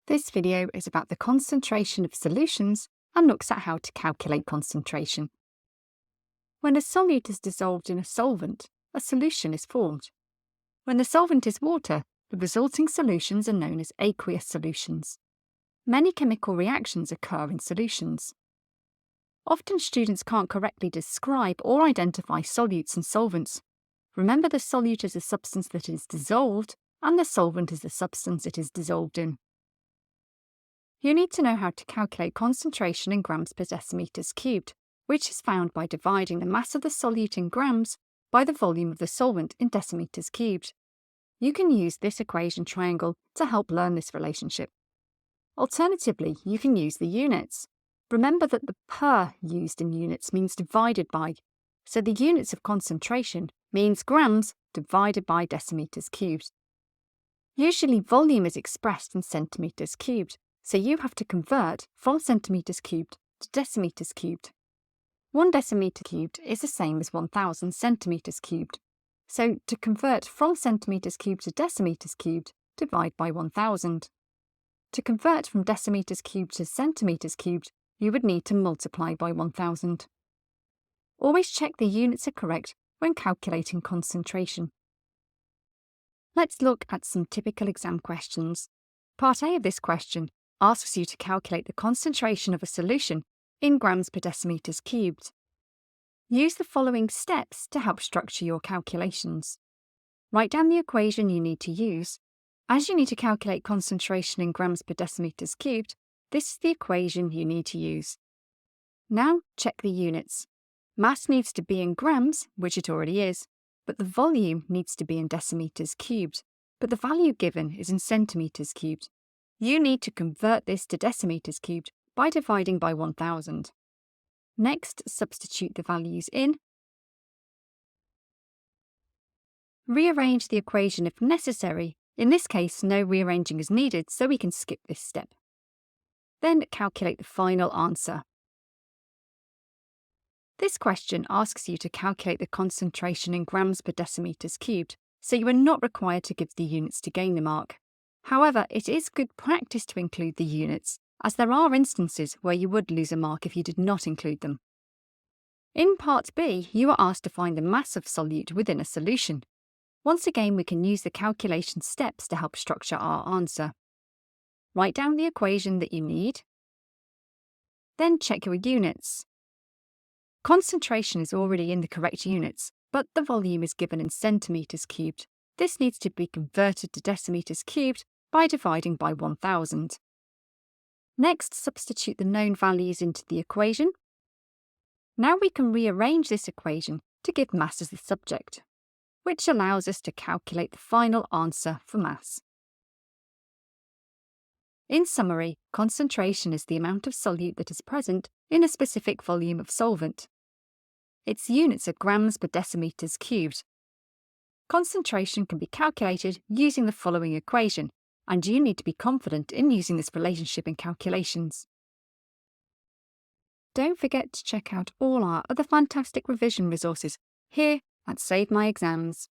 This video is about the concentration of solutions and looks at how to calculate concentration. When a solute is dissolved in a solvent, a solution is formed. When the solvent is water, the resulting solutions are known as aqueous solutions. Many chemical reactions occur in solutions. Often students can't correctly describe or identify solutes and solvents. Remember, the solute is a substance that is dissolved, and the solvent is the substance it is dissolved in. You need to know how to calculate concentration in grams per decimeters cubed, which is found by dividing the mass of the solute in grams by the volume of the solvent in decimeters cubed. You can use this equation triangle to help learn this relationship. Alternatively, you can use the units. Remember that the per used in units means divided by, so the units of concentration means grams divided by decimeters cubed. Usually volume is expressed in centimeters cubed, so you have to convert from centimeters cubed to decimeters cubed. 1 decimeter cubed is the same as 1000 centimeters cubed. So to convert from centimeters cubed to decimeters cubed, divide by 1000. To convert from decimeters cubed to centimeters cubed, you would need to multiply by 1000. Always check the units are correct when calculating concentration. Let's look at some typical exam questions. Part A of this question asks you to calculate the concentration of a solution in grams per decimeters cubed. Use the following steps to help structure your calculations. Write down the equation you need to use. As you need to calculate concentration in grams per decimeters cubed, this is the equation you need to use. Now check the units. Mass needs to be in grams, which it already is, but the volume needs to be in decimeters cubed, but the value given is in centimeters cubed. You need to convert this to decimeters cubed by dividing by 1000. Next, substitute the values in. Rearrange the equation if necessary. In this case, no rearranging is needed, so we can skip this step. Then calculate the final answer. This question asks you to calculate the concentration in grams per decimeters cubed, so you are not required to give the units to gain the mark. However, it is good practice to include the units, as there are instances where you would lose a mark if you did not include them. In Part B, you are asked to find the mass of solute within a solution. Once again, we can use the calculation steps to help structure our answer. Write down the equation that you need. Then check your units. Concentration is already in the correct units, but the volume is given in centimeters cubed. This needs to be converted to decimeters cubed by dividing by 1000. Next, substitute the known values into the equation. Now we can rearrange this equation to give mass as the subject, which allows us to calculate the final answer for mass. In summary, concentration is the amount of solute that is present in a specific volume of solvent. Its units are grams per decimeters cubed. Concentration can be calculated using the following equation, and you need to be confident in using this relationship in calculations. Don't forget to check out all our other fantastic revision resources here at Save My Exams.